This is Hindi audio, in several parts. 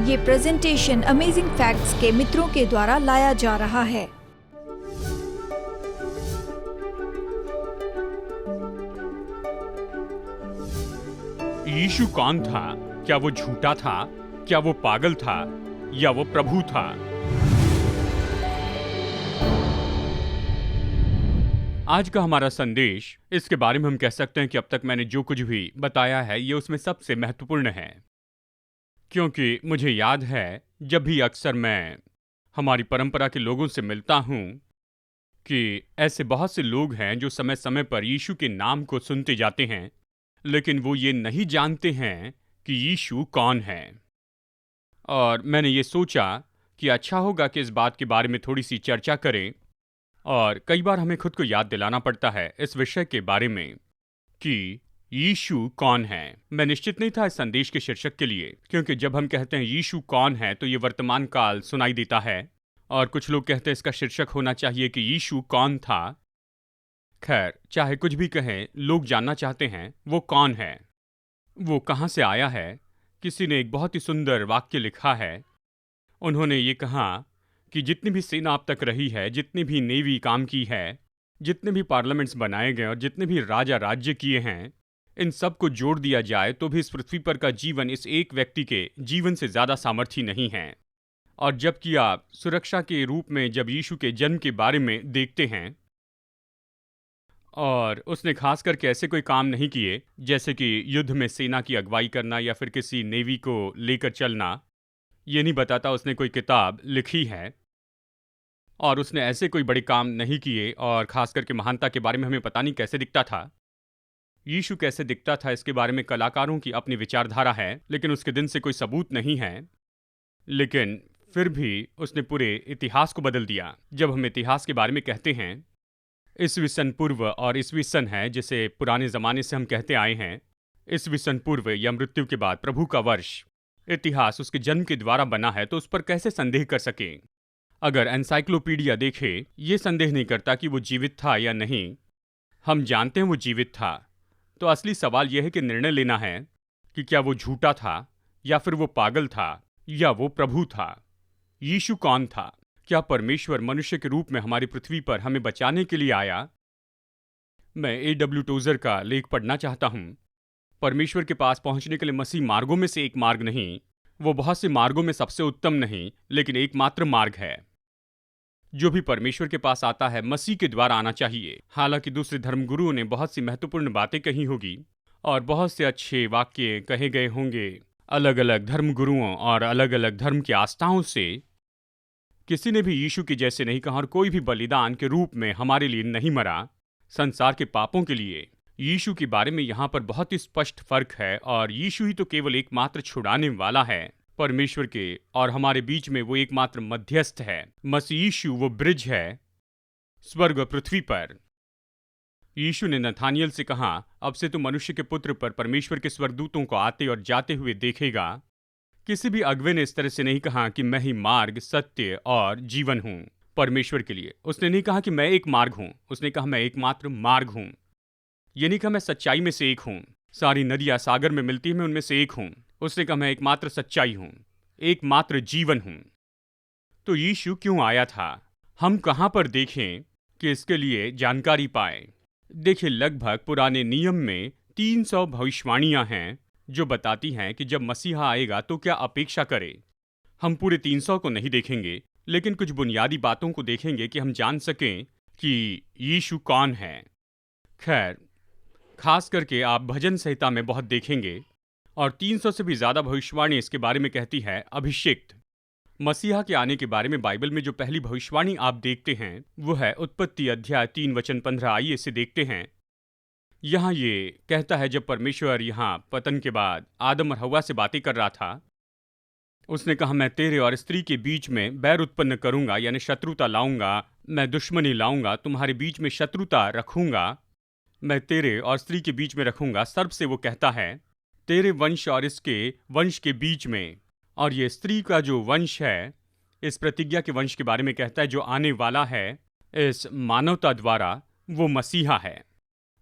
ये प्रेजेंटेशन अमेजिंग फैक्ट्स के मित्रों के द्वारा लाया जा रहा है। यीशु कौन था? क्या वो झूठा था? क्या वो पागल था या वो प्रभु था? आज का हमारा संदेश, इसके बारे में हम कह सकते हैं कि अब तक मैंने जो कुछ भी बताया है ये उसमें सबसे महत्वपूर्ण है, क्योंकि मुझे याद है जब भी अक्सर मैं हमारी परंपरा के लोगों से मिलता हूँ कि ऐसे बहुत से लोग हैं जो समय समय पर यीशु के नाम को सुनते जाते हैं, लेकिन वो ये नहीं जानते हैं कि यीशु कौन है। और मैंने ये सोचा कि अच्छा होगा कि इस बात के बारे में थोड़ी सी चर्चा करें। और कई बार हमें खुद को याद दिलाना पड़ता है इस विषय के बारे में कि यीशु कौन है। मैं निश्चित नहीं था इस संदेश के शीर्षक के लिए, क्योंकि जब हम कहते हैं यीशु कौन है तो ये वर्तमान काल सुनाई देता है, और कुछ लोग कहते हैं इसका शीर्षक होना चाहिए कि यीशु कौन था। खैर, चाहे कुछ भी कहें, लोग जानना चाहते हैं वो कौन है, वो कहाँ से आया है। किसी ने एक बहुत ही सुंदर वाक्य लिखा है। उन्होंने ये कहा कि जितनी भी सेना अब तक रही है, जितनी भी नेवी काम की है, जितने भी पार्लियामेंट्स बनाए गए और जितने भी राजा राज्य किए हैं, इन सब को जोड़ दिया जाए तो भी इस पृथ्वी पर का जीवन इस एक व्यक्ति के जीवन से ज़्यादा सामर्थी नहीं है। और जबकि आप सुरक्षा के रूप में जब यीशु के जन्म के बारे में देखते हैं, और उसने खास करके ऐसे कोई काम नहीं किए जैसे कि युद्ध में सेना की अगुवाई करना या फिर किसी नेवी को लेकर चलना, ये नहीं बताता उसने कोई किताब लिखी है। और उसने ऐसे कोई बड़े काम नहीं किए, और खास करके महानता के बारे में हमें पता नहीं कैसे दिखता था। यीशु कैसे दिखता था इसके बारे में कलाकारों की अपनी विचारधारा है, लेकिन उसके दिन से कोई सबूत नहीं है। लेकिन फिर भी उसने पूरे इतिहास को बदल दिया। जब हम इतिहास के बारे में कहते हैं, ईस्वी सन पूर्व और ईस्वी सन है जिसे पुराने ज़माने से हम कहते आए हैं। ईस्वी सन पूर्व या मृत्यु के बाद प्रभु का वर्ष, इतिहास उसके जन्म के द्वारा बना है, तो उस पर कैसे संदेह कर सकें। अगर एनसाइक्लोपीडिया देखे, ये संदेह नहीं करता कि वो जीवित था या नहीं। हम जानते हैं वो जीवित था। तो असली सवाल यह है कि निर्णय लेना है कि क्या वो झूठा था या फिर वो पागल था या वो प्रभु था। यीशु कौन था? क्या परमेश्वर मनुष्य के रूप में हमारी पृथ्वी पर हमें बचाने के लिए आया? मैं A.W. टोजर का लेख पढ़ना चाहता हूँ। परमेश्वर के पास पहुंचने के लिए मसीह मार्गों में से एक मार्ग नहीं, वो बहुत से मार्गों में सबसे उत्तम नहीं, लेकिन एकमात्र मार्ग है। जो भी परमेश्वर के पास आता है मसीह के द्वारा आना चाहिए। हालांकि दूसरे धर्मगुरुओं ने बहुत सी महत्वपूर्ण बातें कही होगी और बहुत से अच्छे वाक्य कहे गए होंगे अलग अलग धर्मगुरुओं और अलग अलग धर्म की आस्थाओं से। किसी ने भी यीशु के जैसे नहीं कहा, और कोई भी बलिदान के रूप में हमारे लिए नहीं मरा संसार के पापों के लिए। यीशु के बारे में यहाँ पर बहुत ही स्पष्ट फर्क है, और यीशु ही तो केवल एकमात्र छुड़ाने वाला है परमेश्वर के और हमारे बीच में। वो एकमात्र मध्यस्थ है। मसीह यीशु वो ब्रिज है स्वर्ग और पृथ्वी पर। यीशु ने नथानियल से कहा, अब से तो मनुष्य के पुत्र पर परमेश्वर के स्वर्गदूतों को आते और जाते हुए देखेगा। किसी भी अगुवे ने इस तरह से नहीं कहा कि मैं ही मार्ग, सत्य और जीवन हूं परमेश्वर के लिए। उसने नहीं कहा कि मैं एक मार्ग हूं, उसने कहा मैं एकमात्र मार्ग हूं। ये नहीं कहा मैं सच्चाई में से एक हूं, सारी नदियां सागर में मिलती है मैं उनमें से एक हूं। उसने कहा मैं एकमात्र सच्चाई हूं, एकमात्र जीवन हूं। तो यीशु क्यों आया था? हम कहां पर देखें कि इसके लिए जानकारी पाए? देखिए, लगभग पुराने नियम में 300 भविष्यवाणियां हैं जो बताती हैं कि जब मसीहा आएगा तो क्या अपेक्षा करें। हम पूरे 300 को नहीं देखेंगे, लेकिन कुछ बुनियादी बातों को देखेंगे कि हम जान सकें कि यीशु कौन है। खैर, खास करके आप भजन संहिता में बहुत देखेंगे, और 300 से भी ज़्यादा भविष्यवाणी इसके बारे में कहती है अभिषिक्त मसीहा के आने के बारे में। बाइबल में जो पहली भविष्यवाणी आप देखते हैं वो है उत्पत्ति अध्याय 3 वचन 15। आइए इसे देखते हैं। यहाँ ये कहता है, जब परमेश्वर यहाँ पतन के बाद आदम और हव्वा से बातें कर रहा था, उसने कहा मैं तेरे और स्त्री के बीच में बैर उत्पन्न करूंगा, यानी शत्रुता लाऊंगा, मैं दुश्मनी लाऊंगा, तुम्हारे बीच में शत्रुता रखूंगा, मैं तेरे और स्त्री के बीच में रखूंगा। सर्प से वो कहता है तेरे वंश और इसके वंश के बीच में। और ये स्त्री का जो वंश है, इस प्रतिज्ञा के वंश के बारे में कहता है जो आने वाला है इस मानवता द्वारा, वो मसीहा है।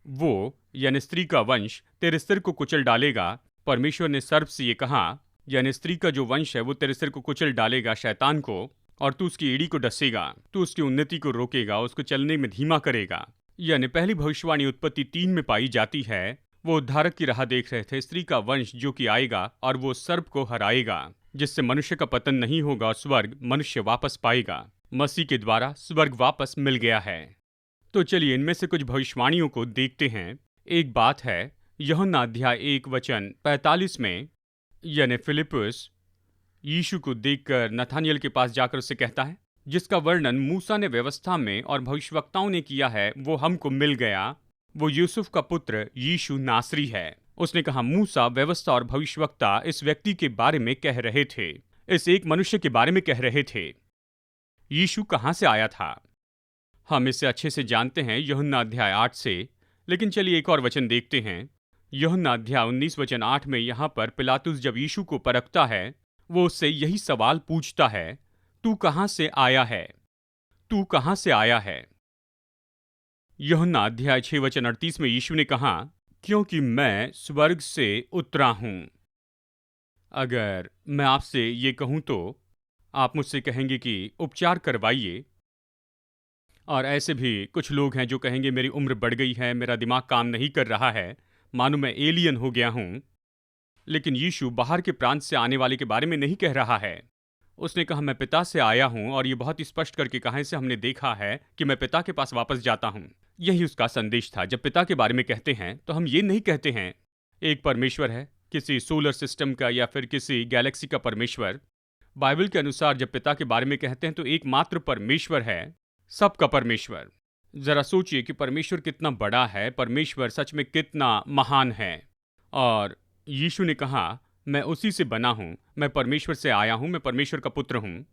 वो यानी स्त्री का वंश तेरे सिर को कुचल डालेगा। परमेश्वर ने सर्प से ये कहा यानी स्त्री का जो वंश है वो तेरे सिर को कुचल डालेगा, शैतान को, और तू उसकी एड़ी को डसेगा, तू उसकी उन्नति को रोकेगा, उसको चलने में धीमा करेगा। यानी पहली भविष्यवाणी उत्पत्ति 3 में पाई जाती है। वो उद्धारक की राह देख रहे थे, स्त्री का वंश जो कि आएगा और वो सर्प को हराएगा, जिससे मनुष्य का पतन नहीं होगा और स्वर्ग मनुष्य वापस पाएगा। मसीह के द्वारा स्वर्ग वापस मिल गया है। तो चलिए इनमें से कुछ भविष्यवाणियों को देखते हैं। एक बात है, यूहन्ना अध्याय 1 वचन 45 में, यानी फिलिपुस यीशु को देखकर नथानियल के पास जाकर उससे कहता है, जिसका वर्णन मूसा ने व्यवस्था में और भविष्यवक्ताओं ने किया है वो हमको मिल गया। वो यूसुफ का पुत्र यीशु नासरी है। उसने कहा, मूसा, व्यवस्था और भविष्यवक्ता इस व्यक्ति के बारे में कह रहे थे, इस एक मनुष्य के बारे में कह रहे थे। यीशु कहां से आया था? हम इसे अच्छे से जानते हैं यूहन्ना अध्याय 8 से, लेकिन चलिए एक और वचन देखते हैं। यूहन्ना अध्याय 19 वचन 8 में यहाँ पर पिलातुस जब यीशु को परखता है, वो उससे यही सवाल पूछता है, तू कहां से आया है? तू कहां से आया है? यूहन्ना अध्याय 6 वचन 38 में यीशु ने कहा, क्योंकि मैं स्वर्ग से उतरा हूं। अगर मैं आपसे ये कहूं तो आप मुझसे कहेंगे कि उपचार करवाइए। और ऐसे भी कुछ लोग हैं जो कहेंगे मेरी उम्र बढ़ गई है, मेरा दिमाग काम नहीं कर रहा है, मानो मैं एलियन हो गया हूं। लेकिन यीशु बाहर के प्रांत से आने वाले के बारे में नहीं कह रहा है। उसने कहा, मैं पिता से आया हूं, और ये बहुत ही स्पष्ट करके कहा, इसे हमने देखा है कि मैं पिता के पास वापस जाता हूं। यही उसका संदेश था। जब पिता के बारे में कहते हैं तो हम ये नहीं कहते हैं एक परमेश्वर है, किसी सोलर सिस्टम का या फिर किसी गैलेक्सी का परमेश्वर। बाइबल के अनुसार जब पिता के बारे में कहते हैं तो एकमात्र परमेश्वर है, सबका परमेश्वर। जरा सोचिए कि परमेश्वर कितना बड़ा है, परमेश्वर सच में कितना महान है। और यीशु ने कहा, मैं उसी से बना हूं, मैं परमेश्वर से आया हूं, मैं परमेश्वर का पुत्र हूं।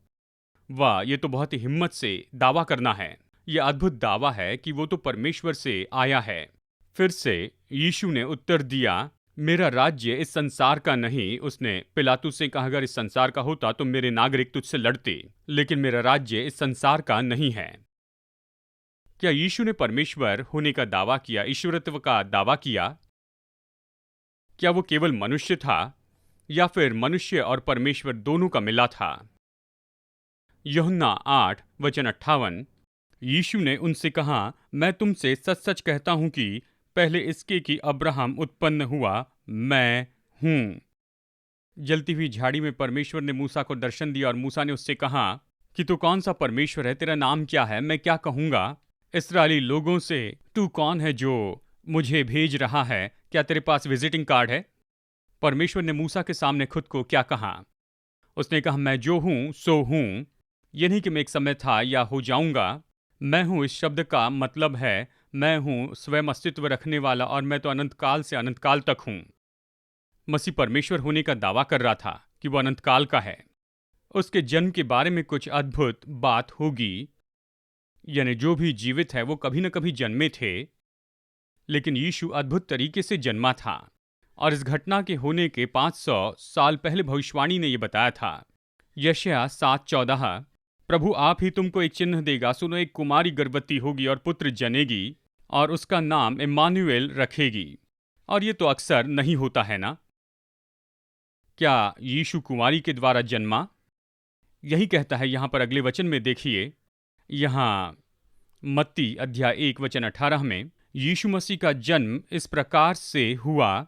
वाह, ये तो बहुत ही हिम्मत से दावा करना है। यह अद्भुत दावा है कि वो तो परमेश्वर से आया है। फिर से यीशु ने उत्तर दिया, मेरा राज्य इस संसार का नहीं। उसने पिलातुस से कहा, अगर इस संसार का होता तो मेरे नागरिक तुझसे लड़ते, लेकिन मेरा राज्य इस संसार का नहीं है। क्या यीशु ने परमेश्वर होने का दावा किया, ईश्वरत्व का दावा किया? क्या वो केवल मनुष्य था या फिर मनुष्य और परमेश्वर दोनों का मिला था? यूहन्ना 8 वचन 58, यीशु ने उनसे कहा, मैं तुमसे सच सच कहता हूं कि पहले इसके कि अब्राहम उत्पन्न हुआ, मैं हूं। जलती हुई झाड़ी में परमेश्वर ने मूसा को दर्शन दिया और मूसा ने उससे कहा कि तू कौन सा परमेश्वर है, तेरा नाम क्या है, मैं क्या कहूंगा इस्राएली लोगों से, तू कौन है जो मुझे भेज रहा है, क्या तेरे पास विजिटिंग कार्ड है? परमेश्वर ने मूसा के सामने खुद को क्या कहा? उसने कहा, मैं जो हूं सो हूं। यह नहीं कि मैं एक समय था या हो जाऊंगा। मैं हूं इस शब्द का मतलब है मैं हूं स्वयं अस्तित्व रखने वाला, और मैं तो अनंत काल से अनंत काल तक हूं। मसीह परमेश्वर होने का दावा कर रहा था कि वो अनंत काल का है। उसके जन्म के बारे में कुछ अद्भुत बात होगी, यानी जो भी जीवित है वो कभी न कभी जन्मे थे, लेकिन यीशु अद्भुत तरीके से जन्मा था। और इस घटना के होने के 500 साल पहले भविष्यवाणी ने यह बताया था। यशायाह 7:14, प्रभु आप ही तुमको एक चिन्ह देगा, सुनो एक कुमारी गर्भवती होगी और पुत्र जनेगी और उसका नाम इम्मानुएल रखेगी। और ये तो अक्सर नहीं होता है ना? क्या यीशु कुमारी के द्वारा जन्मा? यही कहता है यहां पर अगले वचन में। देखिए यहां मत्ती अध्याय 1 वचन 18 में, यीशु मसीह का जन्म इस प्रकार से हुआ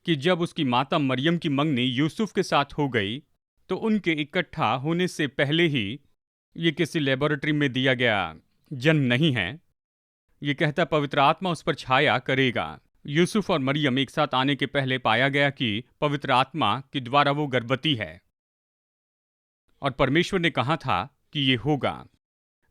कि जब उसकी माता मरियम की मंगनी यूसुफ के साथ हो गई तो उनके इकट्ठा होने से पहले ही, ये किसी लेबोरेटरी में दिया गया जन्म नहीं है। ये कहता पवित्र आत्मा उस पर छाया करेगा। यूसुफ और मरियम एक साथ आने के पहले पाया गया कि पवित्र आत्मा के द्वारा वो गर्भवती है, और परमेश्वर ने कहा था कि ये होगा।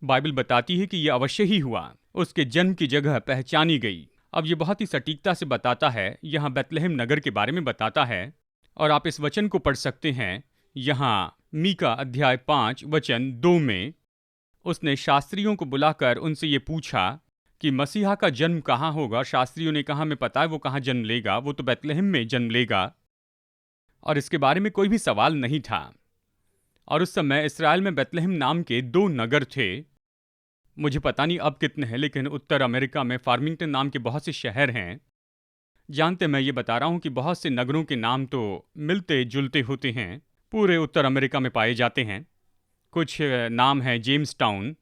बाइबल बताती है कि यह अवश्य ही हुआ। उसके जन्म की जगह पहचानी गई। अब ये बहुत ही सटीकता से बताता है, यहाँ बैतलहम नगर के बारे में बताता है। और आप इस वचन को पढ़ सकते हैं यहाँ मीका अध्याय 5 वचन 2 में। उसने शास्त्रियों को बुलाकर उनसे ये पूछा कि मसीहा का जन्म कहाँ होगा। शास्त्रियों ने कहा, हमें पता है वो कहाँ जन्म लेगा, वो तो बैतलहम में जन्म लेगा। और इसके बारे में कोई भी सवाल नहीं था। और उस समय इसराइल में बैतलहम नाम के 2 नगर थे। मुझे पता नहीं अब कितने हैं, लेकिन उत्तर अमेरिका में फार्मिंगटन नाम के बहुत से शहर हैं। जानते मैं ये बता रहा हूँ कि बहुत से नगरों के नाम तो मिलते जुलते होते हैं, पूरे उत्तर अमेरिका में पाए जाते हैं। कुछ नाम हैं जेम्स टाउन,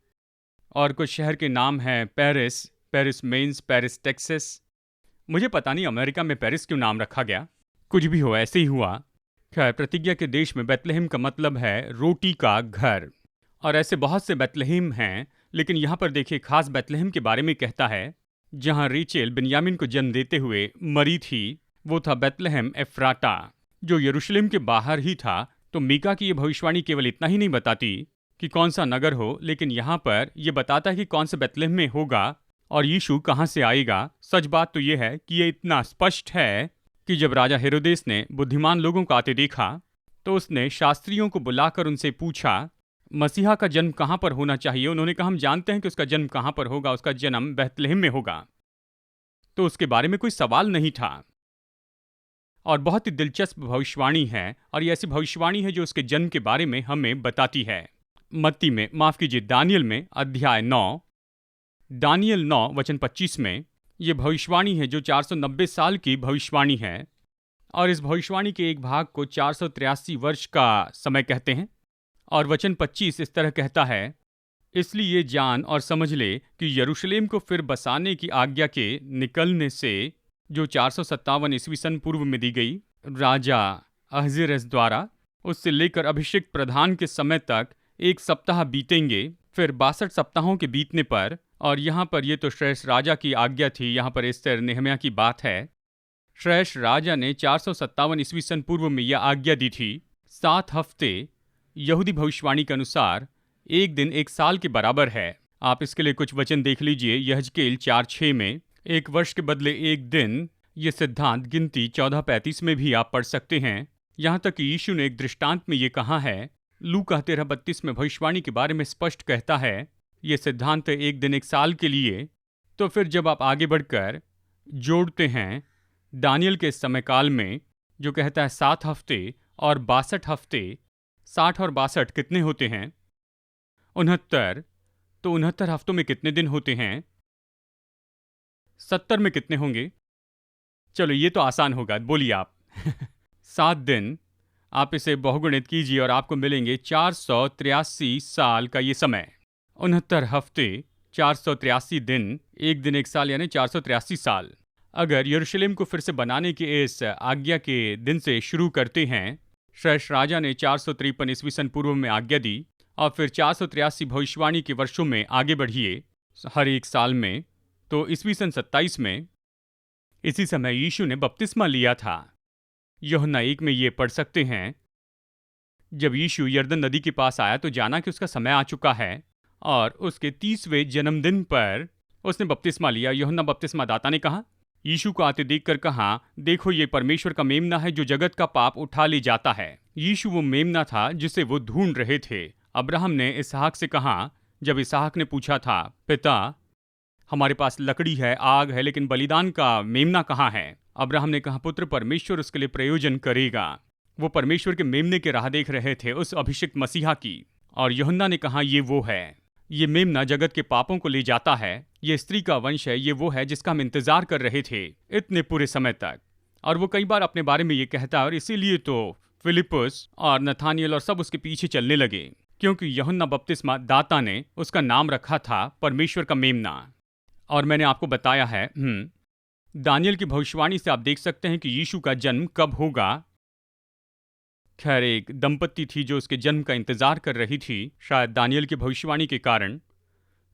और कुछ शहर के नाम हैं पेरिस, पेरिस मेंस, पेरिस टेक्सास। मुझे पता नहीं अमेरिका में पेरिस क्यों नाम रखा गया, कुछ भी हो ऐसे ही हुआ। खैर, प्रतिज्ञा के देश में बैतलहम का मतलब है रोटी का घर, और ऐसे बहुत से बैतलहम हैं, लेकिन यहाँ पर देखिए खास बैतलहम के बारे में कहता है जहाँ रेचेल बिन्यामीन को जन्म देते हुए मरी थी, वो था बैतलहम एफ्राटा, जो यरूशलेम के बाहर ही था। तो मीका की ये भविष्यवाणी केवल इतना ही नहीं बताती कि कौन सा नगर हो, लेकिन यहाँ पर यह बताता है कि कौन से बैतलहम में होगा और यीशु कहाँ से आएगा। सच बात तो यह है कि ये इतना स्पष्ट है कि जब राजा हेरोदेस ने बुद्धिमान लोगों को आते देखा तो उसने शास्त्रियों को बुलाकर उनसे पूछा मसीहा का जन्म कहाँ पर होना चाहिए। उन्होंने कहा हम जानते हैं कि उसका जन्म कहाँ पर होगा, उसका जन्म बैतलहम में होगा। तो उसके बारे में कोई सवाल नहीं था, और बहुत ही दिलचस्प भविष्यवाणी है, और ये ऐसी भविष्यवाणी है जो उसके जन्म के बारे में हमें बताती है। मत्ती में, माफ कीजिए, दानियल में अध्याय 9, दानियल 9 वचन 25 में ये भविष्यवाणी है जो 490 साल की भविष्यवाणी है, और इस भविष्यवाणी के एक भाग को 483 वर्ष का समय कहते हैं। और वचन 25 इस तरह कहता है, इसलिए ये जान और समझ ले कि यरूशलेम को फिर बसाने की आज्ञा के निकलने से जो 457 ईस्वी सन पूर्व में दी गई राजा अहज़ेरस द्वारा, उससे लेकर अभिषिक्त प्रधान के समय तक 1 सप्ताह बीतेंगे, फिर 62 सप्ताहों के बीतने पर, और यहाँ पर ये तो श्रेष्ठ राजा की आज्ञा थी, यहाँ पर एस्तेर नेहम्याह की बात है। श्रेष्ठ राजा ने 457 ईस्वी सन पूर्व में यह आज्ञा दी थी। 7 हफ्ते यहूदी भविष्यवाणी के अनुसार एक दिन 1 साल के बराबर है। आप इसके लिए कुछ वचन देख लीजिए। यहजकेल 4:6 में 1 वर्ष के बदले 1 दिन, ये सिद्धांत गिनती 14:35 में भी आप पढ़ सकते हैं। यहाँ तक कि यीशु ने एक दृष्टांत में ये कहा है। लूका 13:32 में भविष्यवाणी के बारे में स्पष्ट कहता है ये सिद्धांत 1 दिन 1 साल के लिए। तो फिर जब आप आगे बढ़कर जोड़ते हैं दानियल के समय काल में जो कहता है 7 हफ्ते और 62 हफ्ते, 60 और 62 कितने होते हैं? 69। तो 69 हफ्तों में कितने दिन होते हैं? 70 में कितने होंगे? चलो ये तो आसान होगा, बोलिए आप। 7 दिन, आप इसे बहुगुणित कीजिए और आपको मिलेंगे 483 साल का ये समय। 69 हफ्ते, 483 दिन, 1 दिन 1 साल, यानी 483 साल। अगर यरूशलेम को फिर से बनाने के इस आज्ञा के दिन से शुरू करते हैं, श्रेष्ठ राजा ने 453 ईस्वी सन पूर्व में आज्ञा दी, और फिर 483 भविष्यवाणी के वर्षों में आगे बढ़िए हर 1 साल में, तो ईस्वी सन 27 में इसी समय यीशु ने बपतिस्मा लिया था। यूहन्ना 1 में ये पढ़ सकते हैं, जब यीशु यरदन नदी के पास आया तो जाना कि उसका समय आ चुका है, और उसके 30वें जन्मदिन पर उसने बपतिस्मा लिया। यूहन्ना बपतिस्मा दाता ने कहा, यीशु को आते देखकर कहा, देखो ये परमेश्वर का मेमना है जो जगत का पाप उठा ले जाता है। यीशु वो मेमना था जिसे वो ढूंढ रहे थे। अब्राहम ने इसहाक से कहा, जब इसहाक ने पूछा था, पिता हमारे पास लकड़ी है, आग है, लेकिन बलिदान का मेमना कहाँ है? अब्राहम ने कहा, पुत्र परमेश्वर उसके लिए प्रयोजन करेगा। वो परमेश्वर के मेमने की राह देख रहे थे, उस अभिषिक्त मसीहा की। और यूहन्ना ने कहा, ये वो है, ये मेमना जगत के पापों को ले जाता है, ये स्त्री का वंश है, ये वो है जिसका हम इंतजार कर रहे थे इतने पूरे समय तक। और वो कई बार अपने बारे में ये कहता है, और इसीलिए तो फिलिपुस और नथानियल और सब उसके पीछे चलने लगे, क्योंकि यूहन्ना बपतिस्मा दाता ने उसका नाम रखा था परमेश्वर का मेमना। और मैंने आपको बताया है दानियल की भविष्यवाणी से आप देख सकते हैं कि यीशु का जन्म कब होगा। खैर, एक दंपत्ति थी जो उसके जन्म का इंतजार कर रही थी, शायद दानियल की भविष्यवाणी के कारण,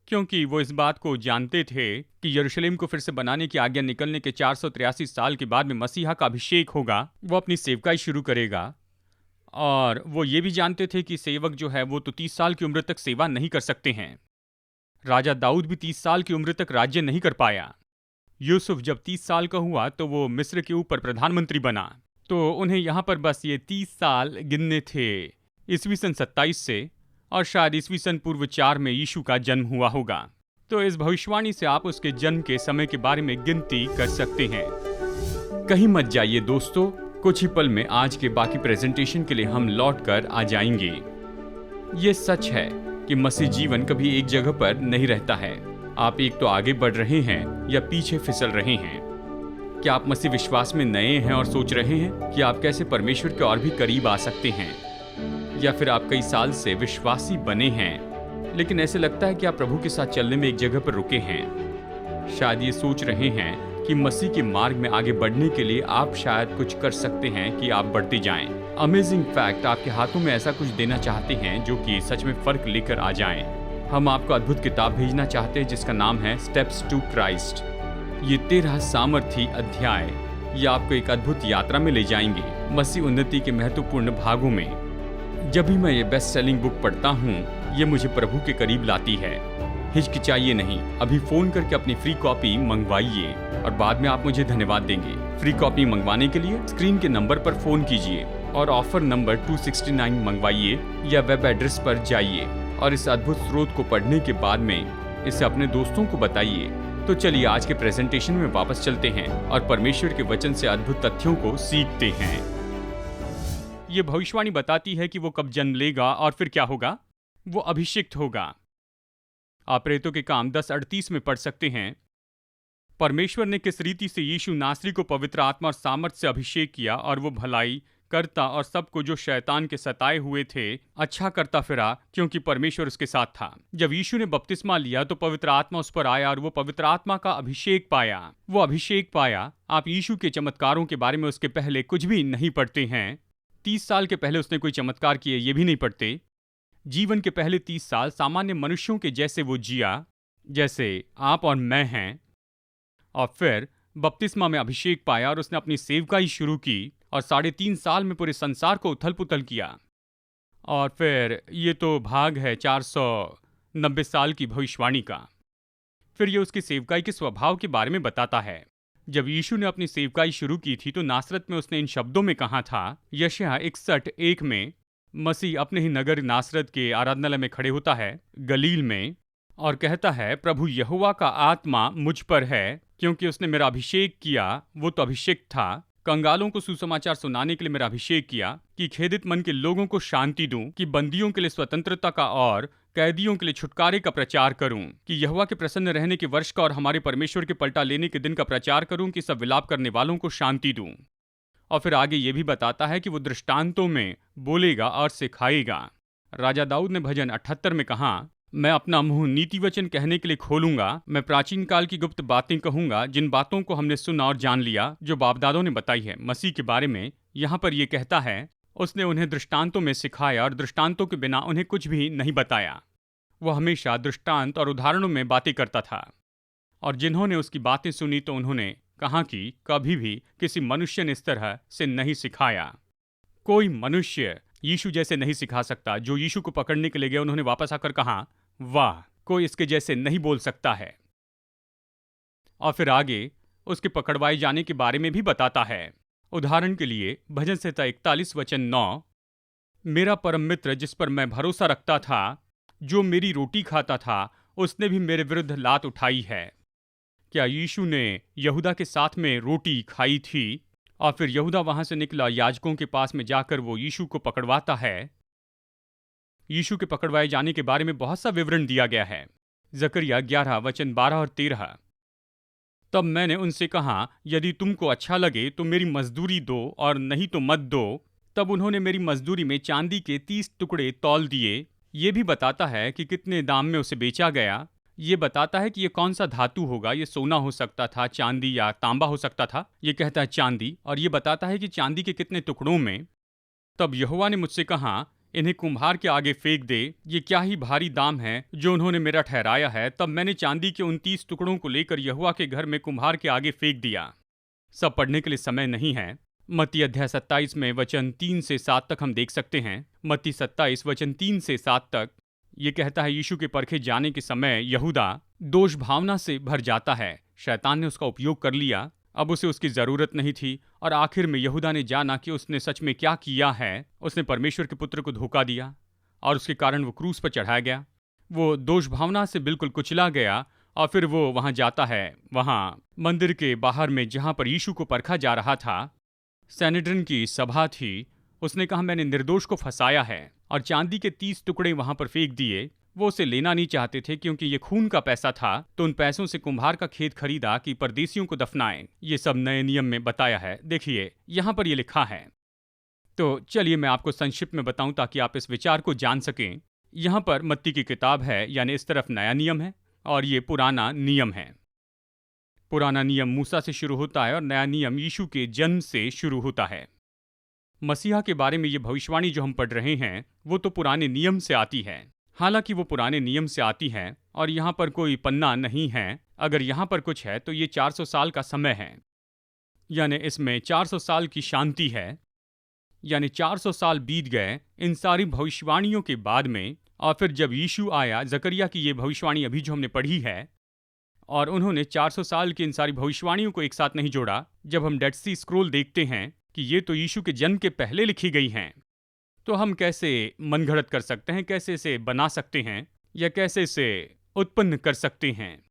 क्योंकि वो इस बात को जानते थे कि यरूशलेम को फिर से बनाने की आज्ञा निकलने के 483 साल के बाद में मसीहा का अभिषेक होगा, वो अपनी सेवकाई शुरू करेगा। और वो ये भी जानते थे कि सेवक जो है वो तो 30 साल की उम्र तक सेवा नहीं कर सकते हैं। राजा दाऊद भी 30 साल की उम्र तक राज्य नहीं कर पाया। यूसुफ जब 30 साल का हुआ तो वो मिस्र के ऊपर प्रधानमंत्री बना। तो उन्हें यहाँ पर बस ये 30 साल गिनने थे ईस्वी सन 27 से, और शायद ईस्वी सन पूर्व 4 में यीशु का जन्म हुआ होगा। तो इस भविष्यवाणी से आप उसके जन्म के समय के बारे में गिनती कर सकते हैं। कहीं मत जाइए दोस्तों, कुछ ही पल में आज के बाकी प्रेजेंटेशन के लिए हम लौट कर आ जाएंगे। ये सच है कि मसीह जीवन कभी एक जगह पर नहीं रहता है। आप एक तो आगे बढ़ रहे हैं या पीछे फिसल रहे हैं। क्या आप मसीह विश्वास में नए हैं और सोच रहे हैं कि आप कैसे परमेश्वर के और भी करीब आ सकते हैं? या फिर आप कई साल से विश्वासी बने हैं, लेकिन ऐसे लगता है कि आप प्रभु के साथ चलने में एक जगह पर रुके हैं। शायद ये सोच रहे हैं कि मसीह के मार्ग में आगे बढ़ने के लिए आप शायद कुछ कर सकते हैं कि आप बढ़ते जाएं। अमेजिंग फैक्ट आपके हाथों में ऐसा कुछ देना चाहते हैं जो कि सच में फर्क लेकर आ जाएं। हम आपको अद्भुत किताब भेजना चाहते हैं जिसका नाम है स्टेप्स टू क्राइस्ट। ये 13 सामर्थी अध्याय ये आपको एक अद्भुत यात्रा में ले जाएंगे मसीह उन्नति के महत्वपूर्ण भागों में। जब भी मैं ये बेस्ट सेलिंग बुक पढ़ता हूँ, ये मुझे प्रभु के करीब लाती है। हिचकिचाइए नहीं, अभी फोन करके अपनी फ्री कॉपी मंगवाइए और बाद में आप मुझे धन्यवाद देंगे। फ्री कॉपी मंगवाने के लिए स्क्रीन के नंबर पर फोन कीजिए और ऑफर नंबर 269 मंगवाइए या वेब एड्रेस पर जाइए और इस अद्भुत स्रोत को पढ़ने के बाद में इसे अपने दोस्तों को बताइए। तो चलिए आज के प्रेजेंटेशन में वापस चलते हैं और परमेश्वर के वचन से अद्भुत तथ्यों को सीखते हैं। ये भविष्यवाणी बताती है कि वो कब जन्म लेगा और फिर क्या होगा। वो अभिषिक्त होगा। आप प्रेरितों के काम 10:38 में पढ़ सकते हैं, परमेश्वर ने किस रीति से यीशु नासरी को पवित्र आत्मा और सामर्थ्य से अभिषेक किया और वो भलाई करता और सबको जो शैतान के सताए हुए थे अच्छा करता फिरा, क्योंकि परमेश्वर उसके साथ था। जब यीशु ने बपतिस्मा लिया तो पवित्र आत्मा उस पर आया और वो पवित्र आत्मा का अभिषेक पाया। वो अभिषेक पाया। आप यीशु के चमत्कारों के बारे में उसके पहले कुछ भी नहीं पढ़ते हैं। 30 साल के पहले उसने कोई चमत्कार किए ये भी नहीं पढ़ते। जीवन के पहले 30 साल सामान्य मनुष्यों के जैसे वो जिया, जैसे आप और मैं हैं। और फिर बपतिस्मा में अभिषेक पाया और उसने अपनी सेवकाई शुरू की और 3.5 साल में पूरे संसार को उथल पुथल किया। और फिर ये तो भाग है 490 साल की भविष्यवाणी का। फिर ये उसकी सेवकाई के स्वभाव के बारे में बताता है। जब यीशु ने अपनी सेवकाई शुरू की थी तो नासरत में उसने इन शब्दों में कहा था, यशायाह 61:1 में मसीह अपने ही नगर नासरत के आराधनालय में खड़े होता है गलील में और कहता है, प्रभु यहोवा का आत्मा मुझ पर है क्योंकि उसने मेरा अभिषेक किया। वो तो अभिषेक था, कंगालों को सुसमाचार सुनाने के लिए मेरा अभिषेक किया कि खेदित मन के लोगों को शांति दूं, कि बंदियों के लिए स्वतंत्रता का और कैदियों के लिए छुटकारे का प्रचार करूं, कि यहोवा के प्रसन्न रहने के वर्ष का और हमारे परमेश्वर के पलटा लेने के दिन का प्रचार करूं, कि सब विलाप करने वालों को शांति दूं। और फिर आगे ये भी बताता है कि वो दृष्टांतों में बोलेगा और सिखाएगा। राजा दाऊद ने भजन 78 में कहा, मैं अपना मुंह नीति वचन कहने के लिए खोलूंगा, मैं प्राचीन काल की गुप्त बातें कहूंगा, जिन बातों को हमने सुना और जान लिया, जो बाप दादों ने बताई है। मसीह के बारे में यहाँ पर ये कहता है, उसने उन्हें दृष्टांतों में सिखाया और दृष्टांतों के बिना उन्हें कुछ भी नहीं बताया। वह हमेशा दृष्टांत और उदाहरणों में बातें करता था और जिन्होंने उसकी बातें सुनी तो उन्होंने कहा कि कभी भी किसी मनुष्य ने इस तरह से नहीं सिखाया। कोई मनुष्य यीशु जैसे नहीं सिखा सकता। जो यीशु को पकड़ने के लिए गए उन्होंने वापस आकर कहा, वाह, कोई इसके जैसे नहीं बोल सकता है। और फिर आगे उसके पकड़वाए जाने के बारे में भी बताता है। उदाहरण के लिए भजन संहिता 41:9, मेरा परम मित्र जिस पर मैं भरोसा रखता था, जो मेरी रोटी खाता था, उसने भी मेरे विरुद्ध लात उठाई है। क्या यीशु ने यहूदा के साथ में रोटी खाई थी? और फिर यहूदा वहां से निकला, याजकों के पास में जाकर वो यीशु को पकड़वाता है। यीशु के पकड़वाए जाने के बारे में बहुत सा विवरण दिया गया है। जकरिया 11:12 और 13, तब मैंने उनसे कहा, यदि तुमको अच्छा लगे तो मेरी मजदूरी दो और नहीं तो मत दो। तब उन्होंने मेरी मजदूरी में चांदी के 30 टुकड़े तौल दिए। ये भी बताता है कि कितने दाम में उसे बेचा गया। ये बताता है कि ये कौन सा धातु होगा। ये सोना हो सकता था, चांदी या तांबा हो सकता था। ये कहता है चांदी, और ये बताता है कि चांदी के कितने टुकड़ों में। तब यहोवा ने मुझसे कहा, इन्हें कुम्हार के आगे फेंक दे। ये क्या ही भारी दाम है जो उन्होंने मेरा ठहराया है। तब मैंने चांदी के 29 टुकड़ों को लेकर यहोवा के घर में कुम्हार के आगे फेंक दिया। सब पढ़ने के लिए समय नहीं है। मत्ती अध्याय 27 में वचन 3 से 7 तक हम देख सकते हैं। मत्ती 27 वचन 3 से 7 तक ये कहता है, यीशु के परखे जाने के समय यहूदा दोष भावना से भर जाता है। शैतान ने उसका उपयोग कर लिया। अब उसे उसकी जरूरत नहीं थी और आखिर में यहूदा ने जाना कि उसने सच में क्या किया है। उसने परमेश्वर के पुत्र को धोखा दिया और उसके कारण वो क्रूस पर चढ़ाया गया। वो दोष भावना से बिल्कुल कुचला गया और फिर वो वहां जाता है, वहां मंदिर के बाहर में जहां पर यीशु को परखा जा रहा था। सैनेड्रिन की सभा थी। उसने कहा, मैंने निर्दोष को फंसाया है और चांदी के 30 टुकड़े वहां पर फेंक दिए। वो उसे लेना नहीं चाहते थे क्योंकि ये खून का पैसा था, तो उन पैसों से कुम्हार का खेत खरीदा कि परदेशियों को दफनाएं। ये सब नए नियम में बताया है, देखिए यहाँ पर ये लिखा है। तो चलिए मैं आपको संक्षिप्त में बताऊं ताकि आप इस विचार को जान सकें। यहाँ पर मत्ती की किताब है, यानी इस तरफ नया नियम है और ये पुराना नियम है। पुराना नियम मूसा से शुरू होता है और नया नियम यीशु के जन्म से शुरू होता है। मसीहा के बारे में ये भविष्यवाणी जो हम पढ़ रहे हैं वो तो पुराने नियम से आती है। हालांकि वो पुराने नियम से आती है और यहाँ पर कोई पन्ना नहीं है। अगर यहाँ पर कुछ है तो ये 400 साल का समय है, यानी इसमें 400 साल की शांति है। यानी 400 साल बीत गए इन सारी भविष्यवाणियों के बाद में, और फिर जब यीशु आया, जकरिया की ये भविष्यवाणी अभी जो हमने पढ़ी है, और उन्होंने 400 साल की इन सारी भविष्यवाणियों को एक साथ नहीं जोड़ा। जब हम डेड सी स्क्रोल देखते हैं कि ये तो यीशु के जन्म के पहले लिखी गई हैं, तो हम कैसे मनगढ़ंत कर सकते हैं, कैसे इसे बना सकते हैं या कैसे इसे उत्पन्न कर सकते हैं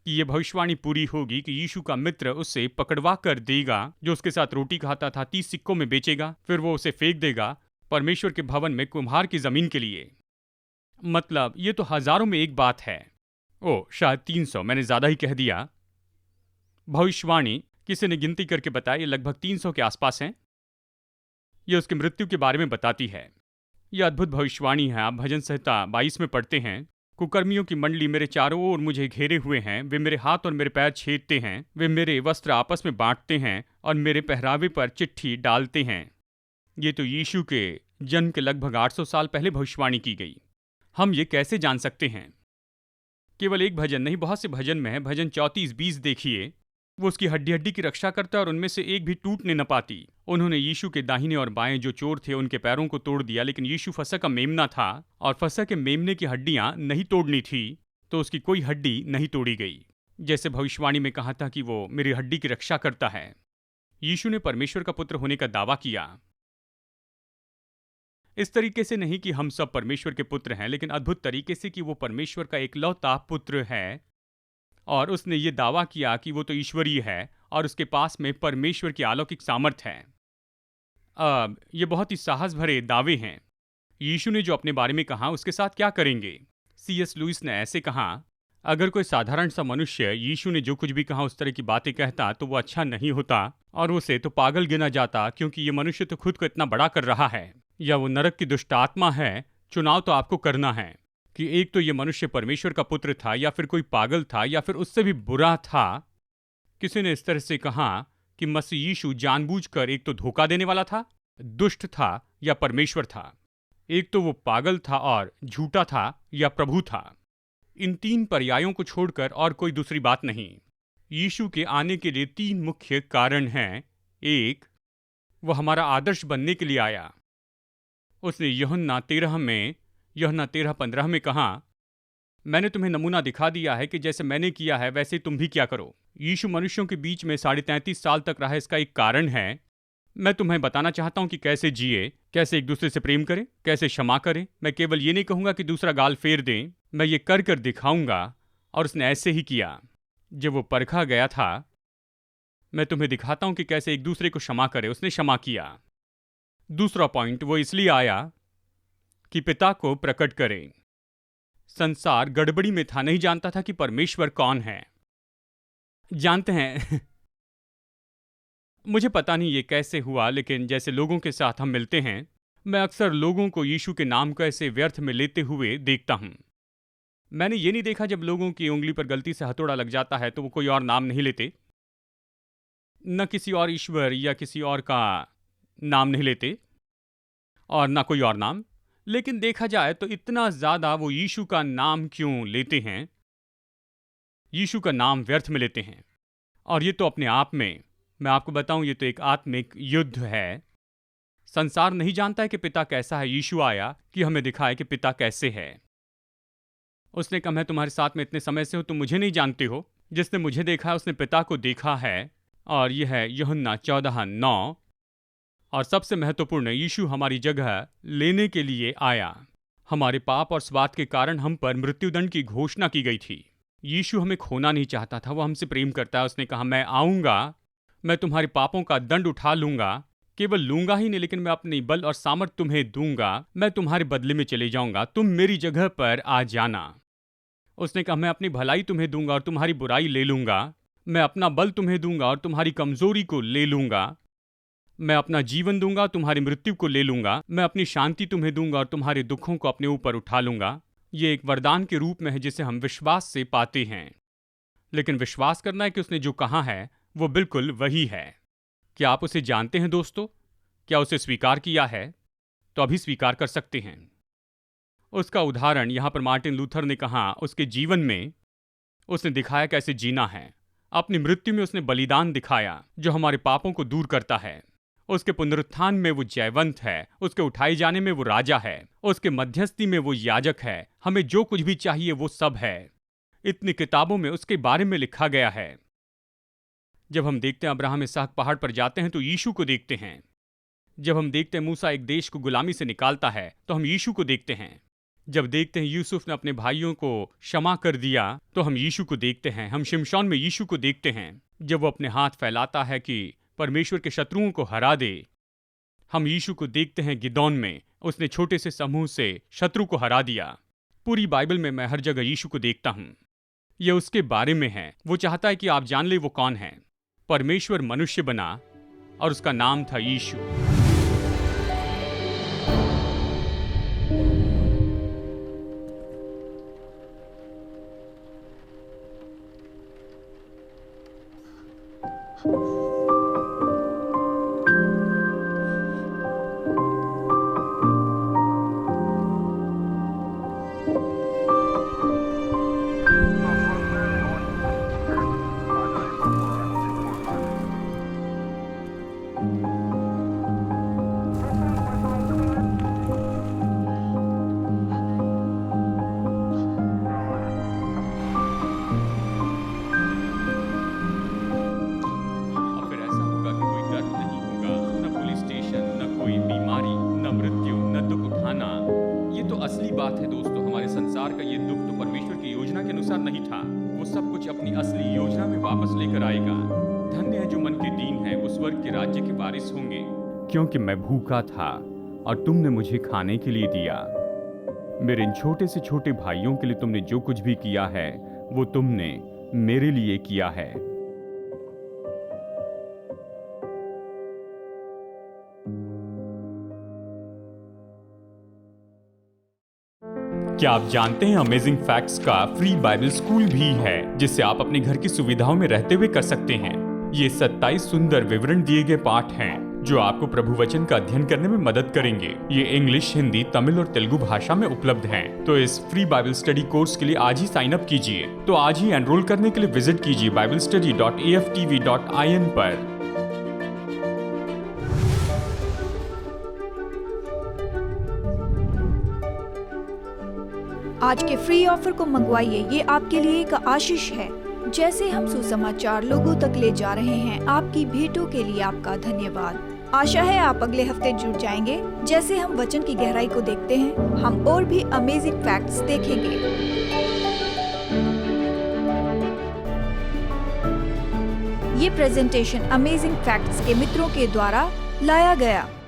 कि ये भविष्यवाणी पूरी होगी कि यीशु का मित्र उसे पकड़वा कर देगा, जो उसके साथ रोटी खाता था, 30 सिक्कों में बेचेगा, फिर वो उसे फेंक देगा परमेश्वर के भवन में कुम्हार की जमीन के लिए। मतलब ये तो हजारों में एक बात है। ओ शायद 300, मैंने ज्यादा ही कह दिया। भविष्यवाणी किसी ने गिनती करके बताया ये लगभग 300 के आसपास हैं। ये उसकी मृत्यु के बारे में बताती है। यह अद्भुत भविष्यवाणी है। आप भजन संहिता 22 में पढ़ते हैं, कुकर्मियों की मंडली मेरे चारों ओर मुझे घेरे हुए हैं, वे मेरे हाथ और मेरे पैर छेदते हैं, वे मेरे वस्त्र आपस में बांटते हैं और मेरे पहरावे पर चिट्ठी डालते हैं। ये तो यीशु के जन्म के लगभग 800 साल पहले भविष्यवाणी की गई। हम ये कैसे जान सकते हैं? केवल एक भजन नहीं, बहुत से भजन में है। भजन 34:20 देखिए, वो उसकी हड्डी हड्डी की रक्षा करता है और उनमें से एक भी टूटने न पाती। उन्होंने यीशु के दाहिने और बाएं जो चोर थे उनके पैरों को तोड़ दिया, लेकिन यीशु फसह का मेमना था और फसह के मेमने की हड्डियां नहीं तोड़नी थी, तो उसकी कोई हड्डी नहीं तोड़ी गई। जैसे भविष्यवाणी में कहा था कि वो मेरी हड्डी की रक्षा करता है। यीशु ने परमेश्वर का पुत्र होने का दावा किया। इस तरीके से नहीं कि हम सब परमेश्वर के पुत्र हैं, लेकिन अद्भुत तरीके से कि वो परमेश्वर का एकलौता पुत्र है और उसने ये दावा किया कि वो तो ईश्वरीय है और उसके पास में परमेश्वर की अलौकिक सामर्थ है। अब ये बहुत ही साहस भरे दावे हैं। यीशु ने जो अपने बारे में कहा उसके साथ क्या करेंगे? C.S. लुइस ने ऐसे कहा, अगर कोई साधारण सा मनुष्य यीशु ने जो कुछ भी कहा उस तरह की बातें कहता तो वो अच्छा नहीं होता और उसे तो पागल गिना जाता, क्योंकि ये मनुष्य तो खुद को इतना बड़ा कर रहा है, या वो नरक की दुष्ट आत्मा है। चुनाव तो आपको करना है कि एक तो ये मनुष्य परमेश्वर का पुत्र था या फिर कोई पागल था या फिर उससे भी बुरा था। किसी ने इस तरह से कहा कि मसीह यीशु जानबूझकर एक तो धोखा देने वाला था, दुष्ट था या परमेश्वर था। एक तो वो पागल था और झूठा था या प्रभु था। इन 3 पर्यायों को छोड़कर और कोई दूसरी बात नहीं। यीशु के आने के लिए 3 मुख्य कारण हैं। एक, वो हमारा आदर्श बनने के लिए आया। उसने यूहन्ना 13:15 में कहा, मैंने तुम्हें नमूना दिखा दिया है कि जैसे मैंने किया है वैसे तुम भी क्या करो। यीशु मनुष्यों के बीच में 33.5 साल तक रहा, इसका एक कारण है। मैं तुम्हें बताना चाहता हूं कि कैसे जिए, कैसे एक दूसरे से प्रेम करें, कैसे क्षमा करें। मैं केवल ये नहीं कहूंगा कि दूसरा गाल फेर दें, मैं ये कर कर दिखाऊंगा। और उसने ऐसे ही किया। जब वो परखा गया था, मैं तुम्हें दिखाता हूं कि कैसे एक दूसरे को क्षमा करे। उसने क्षमा किया। दूसरा पॉइंट, वो इसलिए आया कि पिता को प्रकट करें। संसार गड़बड़ी में था, नहीं जानता था कि परमेश्वर कौन है। जानते हैं मुझे पता नहीं ये कैसे हुआ, लेकिन जैसे लोगों के साथ हम मिलते हैं, मैं अक्सर लोगों को यीशु के नाम को ऐसे व्यर्थ में लेते हुए देखता हूं। मैंने ये नहीं देखा जब लोगों की उंगली पर गलती से हथौड़ा लग जाता है तो वो कोई और नाम नहीं लेते, न किसी और ईश्वर या किसी और का नाम नहीं लेते और ना कोई और नाम। लेकिन देखा जाए तो इतना ज्यादा वो यीशु का नाम क्यों लेते हैं? यीशु का नाम व्यर्थ में लेते हैं। और ये तो अपने आप में, मैं आपको बताऊं, ये तो एक आत्मिक युद्ध है। संसार नहीं जानता है कि पिता कैसा है। यीशु आया कि हमें दिखाए कि पिता कैसे है। उसने कहा, मैं तुम्हारे साथ में इतने समय से हूं, तुम मुझे नहीं जानते हो। जिसने मुझे देखा है उसने पिता को देखा है। और यह है यूहन्ना 14:9। और सबसे महत्वपूर्ण, यीशु हमारी जगह लेने के लिए आया। हमारे पाप और स्वार्थ के कारण हम पर मृत्युदंड की घोषणा की गई थी। यीशु हमें खोना नहीं चाहता था, वो हमसे प्रेम करता है। उसने कहा, मैं आऊंगा, मैं तुम्हारे पापों का दंड उठा लूंगा, केवल लूंगा ही नहीं, लेकिन मैं अपनी बल और सामर्थ तुम्हें दूंगा। मैं तुम्हारे बदले में चले जाऊंगा, तुम मेरी जगह पर आ जाना। उसने कहा, मैं अपनी भलाई तुम्हें दूंगा और तुम्हारी बुराई ले लूंगा। मैं अपना बल तुम्हें दूंगा और तुम्हारी कमजोरी को ले लूंगा। मैं अपना जीवन दूंगा, तुम्हारी मृत्यु को ले लूंगा। मैं अपनी शांति तुम्हें दूंगा और तुम्हारे दुखों को अपने ऊपर उठा लूंगा। ये एक वरदान के रूप में है जिसे हम विश्वास से पाते हैं। लेकिन विश्वास करना है कि उसने जो कहा है वो बिल्कुल वही है। क्या आप उसे जानते हैं दोस्तों? क्या उसे स्वीकार किया है? तो अभी स्वीकार कर सकते हैं। उसका उदाहरण यहां पर मार्टिन लूथर ने कहा, उसके जीवन में उसने दिखाया कैसे जीना है। अपनी मृत्यु में उसने बलिदान दिखाया जो हमारे पापों को दूर करता है। उसके पुनरुत्थान में वो जयवंत है, उसके उठाए जाने में वो राजा है, उसके मध्यस्थी में वो याजक है। हमें जो कुछ भी चाहिए वो सब है। इतनी किताबों में उसके बारे में लिखा गया है। जब हम देखते हैं अब्राहम इसहाक पहाड़ पर जाते हैं तो यीशु को देखते हैं। जब हम देखते हैं मूसा एक देश को गुलामी से निकालता है तो हम यीशु को देखते हैं। जब देखते हैं यूसुफ ने अपने भाइयों को क्षमा कर दिया तो हम यीशु को देखते हैं। हम शिमशोन में यीशु को देखते हैं जब वो अपने हाथ फैलाता है कि परमेश्वर के शत्रुओं को हरा दे। हम यीशु को देखते हैं गिदोन में, उसने छोटे से समूह से शत्रु को हरा दिया। पूरी बाइबल में मैं हर जगह यीशु को देखता हूं। यह उसके बारे में है। वो चाहता है कि आप जान ले वो कौन है। परमेश्वर मनुष्य बना और उसका नाम था यीशु। बात है दोस्तों, हमारे संसार का ये दुख तो परमेश्वर की योजना के अनुसार नहीं था। वो सब कुछ अपनी असली योजना में वापस लेकर आएगा। धन्य है जो मन के दीन है, वो स्वर्ग के राज्य के वारिस होंगे। क्योंकि मैं भूखा था और तुमने मुझे खाने के लिए दिया। मेरे इन छोटे से छोटे भाइयों के लिए तुमने जो कुछ भी किया है वो तुमने मेरे लिए किया है। क्या आप जानते हैं अमेजिंग फैक्ट्स का फ्री बाइबल स्कूल भी है जिसे आप अपने घर की सुविधाओं में रहते हुए कर सकते हैं। ये 27 सुंदर विवरण दिए गए पाठ हैं जो आपको प्रभु वचन का अध्ययन करने में मदद करेंगे। ये इंग्लिश, हिंदी, तमिल और तेलुगु भाषा में उपलब्ध हैं। तो इस फ्री बाइबल स्टडी कोर्स के लिए आज ही साइन अप कीजिए। तो आज ही एनरोल करने के लिए विजिट कीजिए biblestudy.aftv.in पर। आज के फ्री ऑफर को मंगवाइए, ये आपके लिए एक आशीष है। जैसे हम सुसमाचार लोगों तक ले जा रहे हैं, आपकी भेंटों के लिए आपका धन्यवाद। आशा है आप अगले हफ्ते जुड़ जाएंगे। जैसे हम वचन की गहराई को देखते हैं, हम और भी अमेजिंग फैक्ट्स देखेंगे। ये प्रेजेंटेशन अमेजिंग फैक्ट्स के मित्रों के द्वारा लाया गया।